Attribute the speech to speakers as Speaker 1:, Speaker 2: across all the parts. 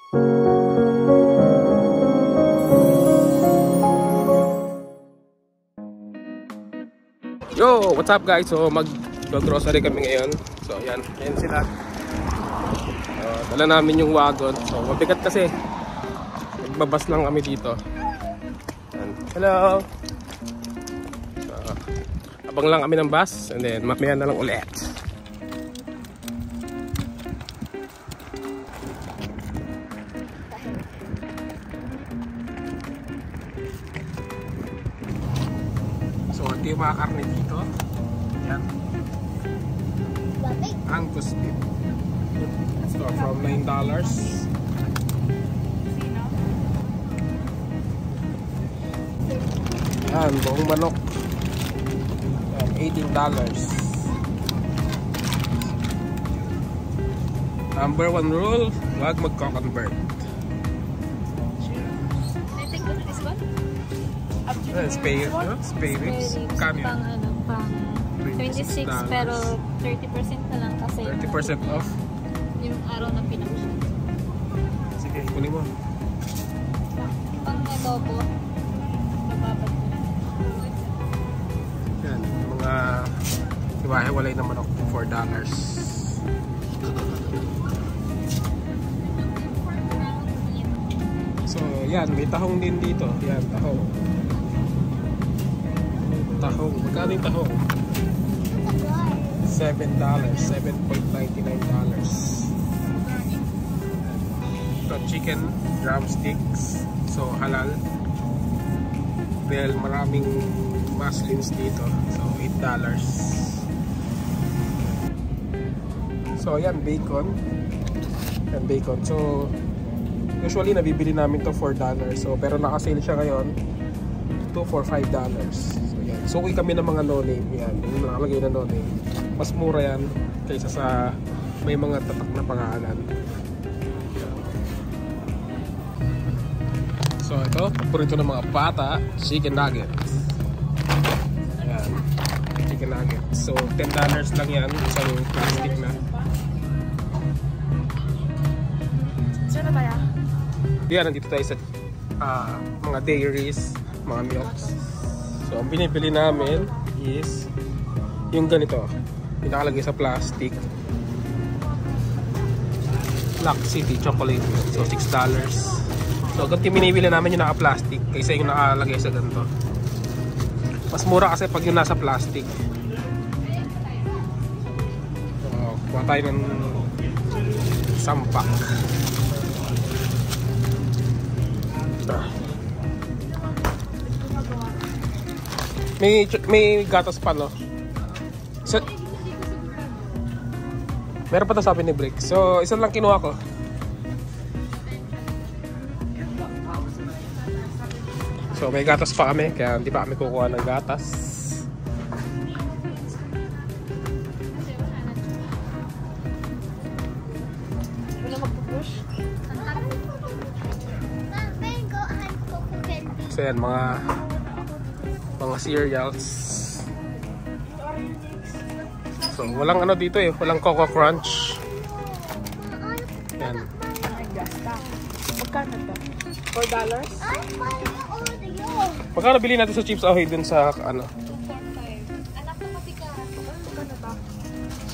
Speaker 1: Yo, what's up guys? So mag-grocery kami ngayon. So yan sila. Dala namin yung wagon. So mabigat kasi. Nagbabas lang kami dito. Yan. Hello. So, abang lang kami ng bus and then mamaya na lang ulit. So ito yung mga karne dito. Yan. Angus beef. So from $9. Yan, buong manok. Yan, $18. Number 1 rule, huwag magko-convert. Spare ribs. Kano yun?
Speaker 2: Pang 26 pero 30% na lang kasi
Speaker 1: 30% off?
Speaker 2: yung araw na pinakasya.
Speaker 1: Sige, kunin mo.
Speaker 2: Pang adobo, mababad na.
Speaker 1: Yan, mga hiwa-hiwalay na manok, $4. So, yan, may tahong din dito. Yan, tahong. Tahong, magkano yung tahong? $7, $7.99. Ito, chicken drumsticks. So, halal. Dahil maraming muslins dito. So, $8. So, yan, bacon. Yan, bacon. So, usually, nabibili namin to $4. So, pero naka-sale siya ngayon. 2 for $5. So, yan. So, uwi kami ng mga no-name. Yan, yung nakalagay na no-name. Mas mura yan kaysa sa may mga tatak na pangalan. So, ito, paborito ng mga bata, chicken nuggets. Ayan, chicken nuggets. So, $10 lang yan, isang plastic na.
Speaker 2: Saan na tayo?
Speaker 1: Yan, nandito tayo sa mga dairies, mga milks. So, ang binibili namin is yung ganito, pinakalagay sa plastic. Black City chocolate. So, $6. So, ganito binibili namin yung naka-plastic kaysa yung nakalagay sa ganito. Mas mura kasi pag yung nasa plastic. So, kuha tayo ng sampak. May gatas pa, no? So, meron pa to, sabi ni Brick. So, isa lang kinuha ko. So, may gatas pa kami, kaya hindi pa kami kukuha ng gatas.
Speaker 2: Wala magpupush?
Speaker 1: So, yan, mga cereals. So, walang ano dito eh, walang Coco Crunch. Yan.
Speaker 2: Magkano to? $4?
Speaker 1: Magkano bilhin natin sa Chips Ahoy dun sa ano?
Speaker 2: Anak na matigas. Magkano ba?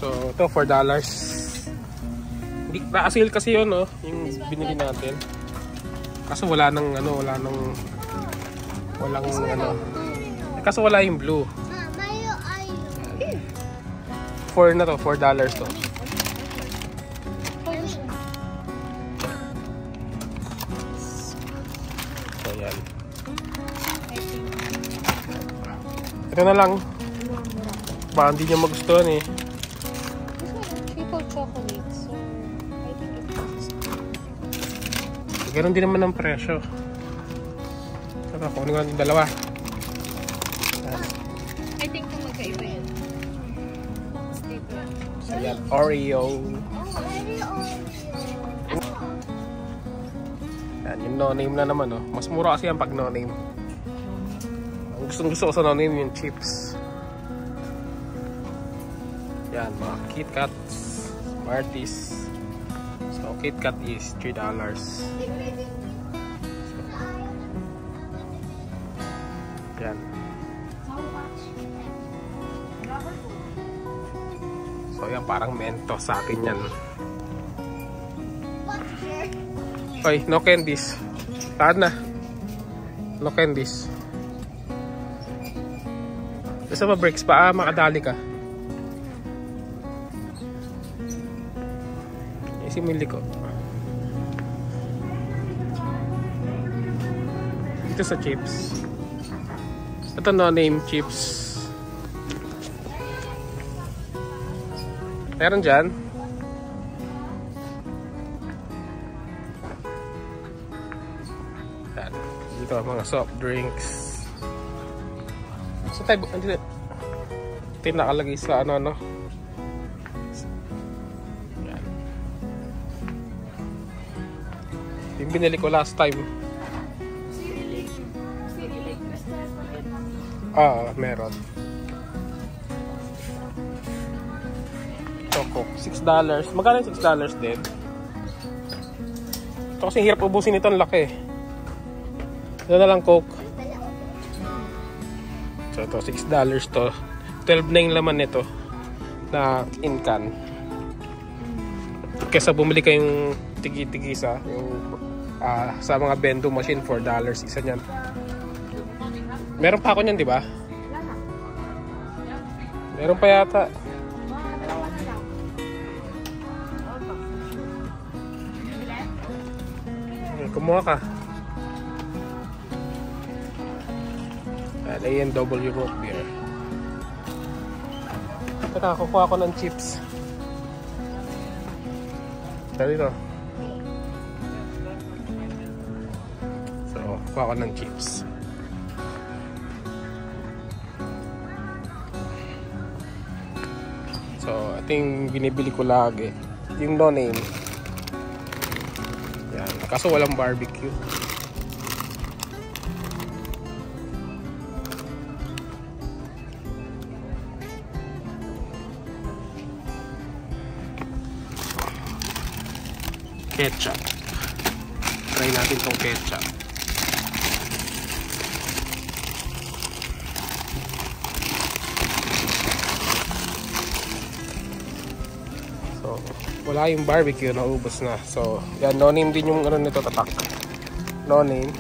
Speaker 1: So, ito $4. Hindi na-sale kasi yun, no? Yung binili natin. Kaso wala nang ano, walang ano. Kaso wala yung blue. $4 na to, $4 to. So, yan. Ito na lang. Baka hindi niya magustuhan eh.
Speaker 2: Triple chocolate. So, I think it's...
Speaker 1: Ganon din naman ang presyo. Ito, kunin ko yung dalawa.
Speaker 2: I think kung magkaiba yan.
Speaker 1: So, yan, Oreo. Yan, yung no-name na naman, oh. Mas mura kasi yan pag no-name. Ang gustong-gusto ko sa no-name yung chips. Yan, mga KitKats, Smarties. So, KitKat is $3. Yan. So yan, parang Mentos sa akin yan. Oy, no candies. Taan na. No candies. Gusto mo breaks pa? Makadali ka. Isimili ko. Ito sa chips. Ito no name chips. Meron dyan. Yan. Dito mga soft drinks. So tayo, ito yung nakalagay sa ano. Yan. Yung binili ko last time. Meron. Coke, $6. Magkano yung $6 din? Ito kasi hirap ubusin ito, ang laki. Ito na lang Coke. So ito, $6 to. 12 na yung laman nito na in can. Kesa bumili kayong tigi-tigisa yung sa mga vending machine, $4 isa niyan. Meron pa ako niyan, di ba? Meron pa yata. Kumuha ka. A&W root beer. Teka, kukuha ko ng chips. Dito. So, kukuha ko ng chips. So, ito yung binibili ko lagi. Yung no name. Yan. Kaso walang barbecue. Ketchup. Try natin tong ketchup. So, wala yung barbecue, naubos na. So, yan, no name din yung ano nito, tatak. No name.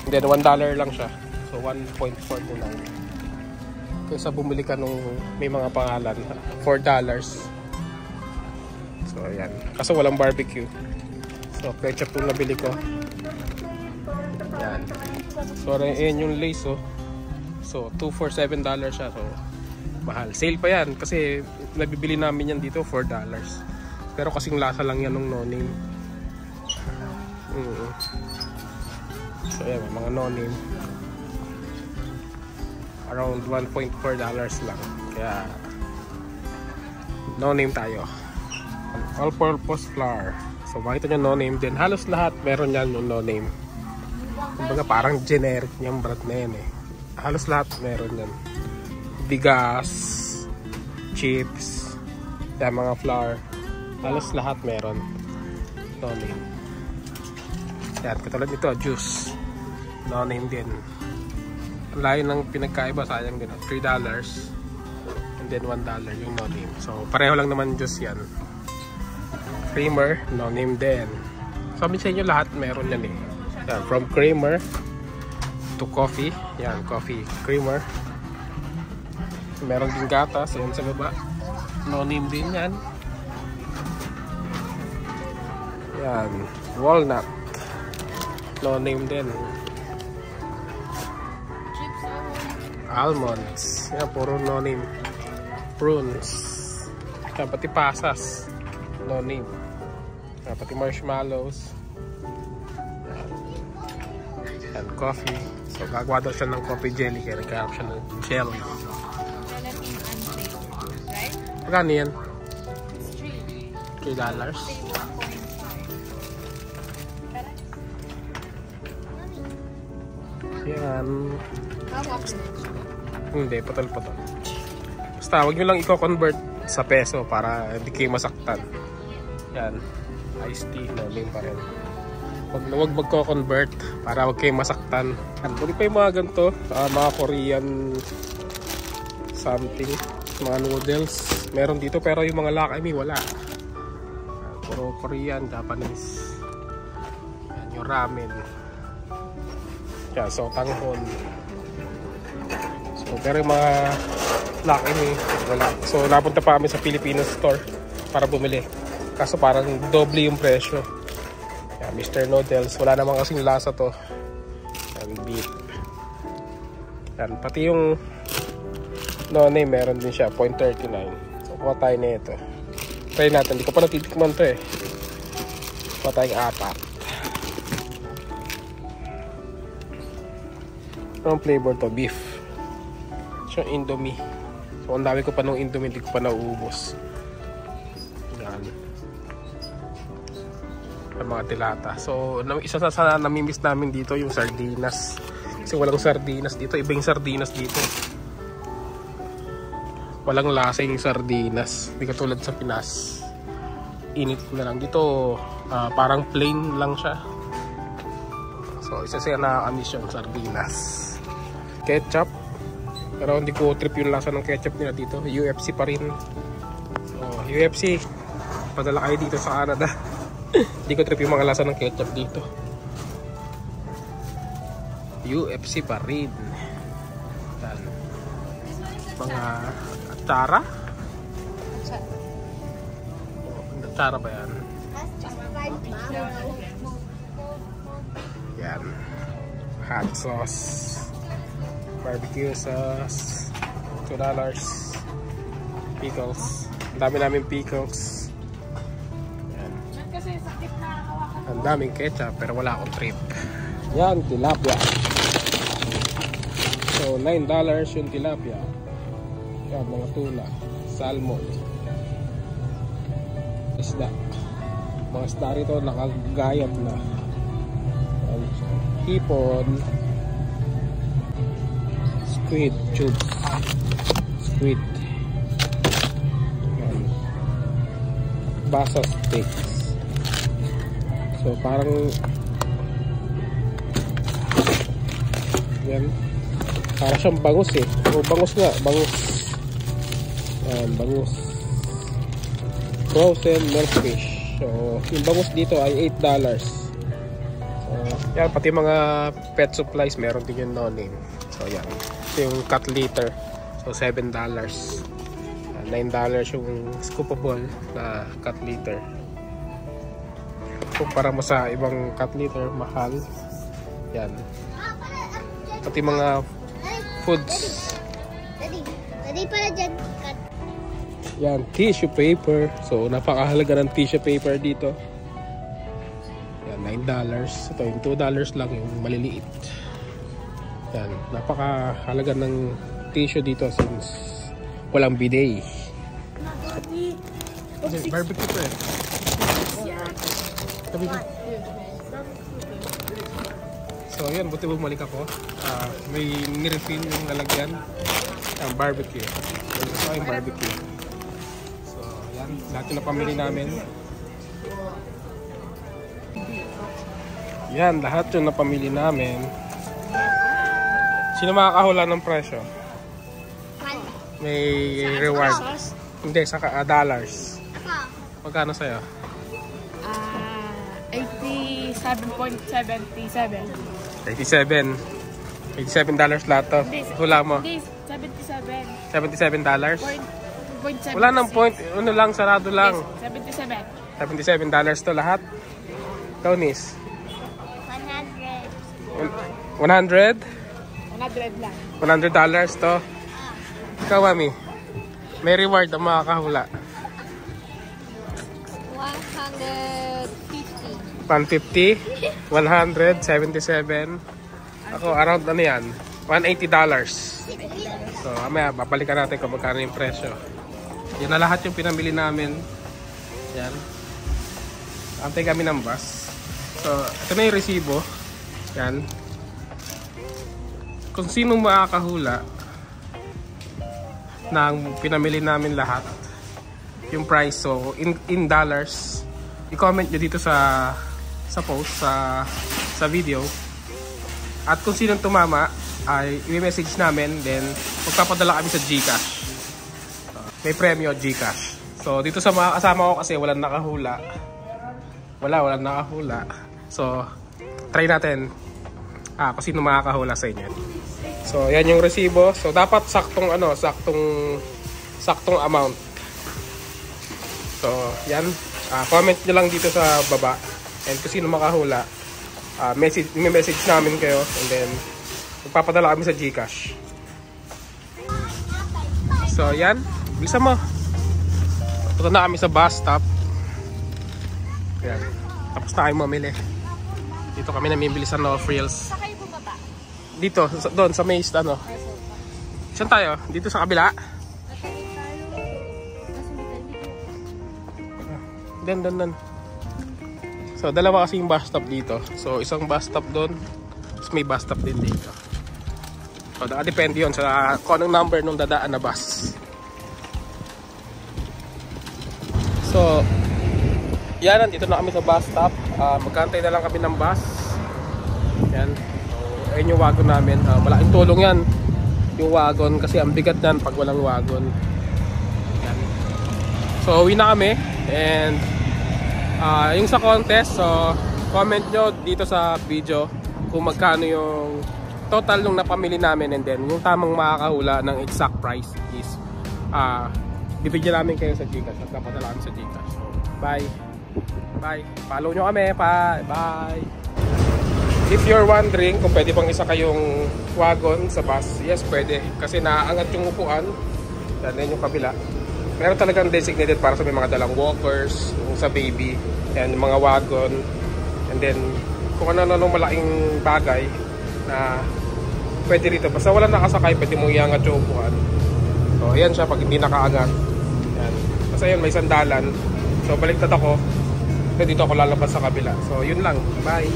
Speaker 1: And then, $1 lang siya. So, 1.49. Kaysa bumili ka nung may mga pangalan, $4. So, yan. Kaso walang barbecue. So, ketchup yung nabili ko. Yan. So, yan yung Lay's, oh. So, 2 for $7 siya. So, mahal. Sale pa yan. Kasi, nabibili namin yan dito, $4. Pero kasing lasa lang yan ng no name. So, yan. May mga no name. Around $1.4 lang. Kaya, no name tayo. All-purpose flour. So, makita nyo no name din. Halos lahat meron yan yung no name. Kumbaga parang generic niyang brand na yan eh. Halos lahat meron yan. Bigas, chips, yan mga flour. Halos lahat meron. No name. Yan, katulad nito, juice. No name din. Ang layo ng pinagkaiba, sayang din. $3 and then $1 yung no name. So, pareho lang naman juice yan. Creamer, no name din. Sabi sa inyo lahat meron yan eh. Yan, from creamer to coffee. Yan, coffee, creamer. Meron din gatas, yan sa baba. No name din yan. Yan, walnut. No name din. Almonds. Yan, puro no name. Prunes. Yan, pati pasas. No name. Pati marshmallows. And coffee. So gagawa daw siya ng coffee jelly. Kaya nagkaroon siya ng jelly.
Speaker 2: Right?
Speaker 1: Magkano yan? $3. Yan. Hindi, patol-patol. Basta, huwag nyo lang i-convert sa peso para hindi kayo masaktan. Yan. iced tea, no name pa rin. Huwag magko-convert para huwag kayong masaktan. Pwede pa yung mga ganito, mga Korean something, mga noodles. Meron dito pero yung mga lakami wala. Puro Korean, Japanese. Yan, yung ramen. Yan, so tanghon. So pero yung mga lakami wala. So napunta pa kami sa Filipino store para bumili. Kaso parang doble yung presyo. Yan, Mr. Noodles. Wala namang kasing lasa to. Yan, beef. Yan, pati yung nonay meron din siya, 0.39. So, kuha tayo na ito. Try natin. Hindi ko pa natitikman to eh. Kuha tayong 4. Anong flavor to? Beef. So, Indomie. So, ang dami ko pa nung Indomie. Hindi ko pa nauubos. Yan. Mga tilata. So, isa sa namimiss namin dito yung sardinas. Kasi walang sardinas dito. Iba yung sardinas dito. Walang lasa yung sardinas. Hindi katulad sa Pinas. Init na lang. Dito, parang plain lang siya. So, isa siya na-amis yung sardinas. Ketchup. Pero hindi ko trip yung lasa ng ketchup nila dito. UFC pa rin. So, UFC. Padala kayo dito sa Canada. Hindi ko trip yung mga lasa ng ketchup dito. UFC pa rin. Yan. Mga atsara? Atsara ba yan? Yan. Hot sauce. Barbecue sauce. $2. Pickles. Ang dami namin pickles. Ang daming ketchup pero wala akong trip. Yan, tilapia. So, $9 yung tilapia. Yan, mga tuna. Salmon. Isda. Mga isda rito nakagayat na. Hipon. Squid tubes. Squid. Yan. Basa steaks. So parang yan, para siyang bangus eh. O bangus nga, bangus. Yan, bangus. Frozen milkfish. So yung bangus dito ay $8. So yan, pati mga pet supplies meron din yung no name. So yan, ito yung cat litter. So $7. $9 yung scoopable na cat litter. Kumpara mo sa ibang cat litter, mahal. Yan. Pati mga foods.
Speaker 3: Daddy pala dyan.
Speaker 1: Yan, tissue paper. So, napakahalaga ng tissue paper dito. Yan, $9. Ito yung $2 lang yung maliliit. Yan, napakahalaga ng tissue dito since walang bidet. Barbecue pa eh. So ayan, buti bumalik ako. May nirefill yung lalagyan ng barbecue. So ito yung barbecue. So ayan, lahat yung napamili namin. Yan, lahat yung napamili namin. Sino makakahula ng presyo? May reward. Hindi, saka dollars. Magkano sa'yo?
Speaker 2: 87.77.
Speaker 1: $87 lahat to. Hula mo.
Speaker 2: Hindi, $77.
Speaker 1: $77?
Speaker 2: .77.
Speaker 1: Wala nang point. Ano lang, sarado lang.
Speaker 2: $77.
Speaker 1: $77 to lahat. Tony's.
Speaker 3: 100.
Speaker 1: 100?
Speaker 2: 100 lang.
Speaker 1: $100 to. Ikaw, Mami. May reward ang makakahula. 150, 100, 77. Ako, around ano yan? $180. So, mamaya, babalikan natin kung magkano yung presyo. Yan na lahat yung pinamili namin. Yan. Antay kami ng bus. So, ito na yung resibo. Yan. Kung sino makakahula ng pinamili namin lahat, yung price, so in dollars, i-comment nyo dito sa post, sa video. At kung sinong tumama, ay i-message namin, then magpapadala kami sa GCash. May premyo GCash. So dito sa mga kasama ko kasi walang nakahula. Walang nakahula. So try natin kung sino makakahula sa inyo. So yan yung resibo. So dapat saktong saktong amount. So yan, comment nyo lang dito sa baba. And kung sino makahula, message namin kayo, and then magpapadala kami sa GCash. So yan, bilisan mo. Punta na kami sa bus stop. Yan. Tapos na kayo mamili. Dito kami namimili sa No Frills.
Speaker 2: Saan kayo bumaba?
Speaker 1: Dito, doon sa Maze, ano. Saan tayo? Dito sa kabila? Doon. So dalawa kasi yung bus stop dito. So isang bus stop doon, tapos may bus stop din dito. So depende yun sa kung anong number nung dadaan na bus. So yan, nandito na kami sa bus stop. Magkantay na lang kami ng bus. Yan. So ayun yung wagon namin. Malaking tulong yan yung wagon, kasi ang bigat yan pag walang wagon. Yan. So uwi na kami. And yung sa contest, so comment nyo dito sa video kung magkano yung total nung napamili namin, and then yung tamang makakahula ng exact price is bibigyan namin kayo sa GCash at napadala kami sa GCash. So bye. Follow nyo kami. Bye. If you're wondering kung pwede pang isa kayong wagon sa bus, yes, pwede, kasi naaangat yung upuan. Yan yung kabila. Meron talagang designated para sa may mga dalang walkers, yung sa baby, and mga wagon. And then kung ano malaking bagay na pwede rito, basta wala nakasakay, pwede mong iangat yung upuan. So ayan siya pag hindi nakaangat. Yan. Basta yun, may sandalan. So baliktad ako, dito ako lalabas sa kabila. So yun lang. Bye.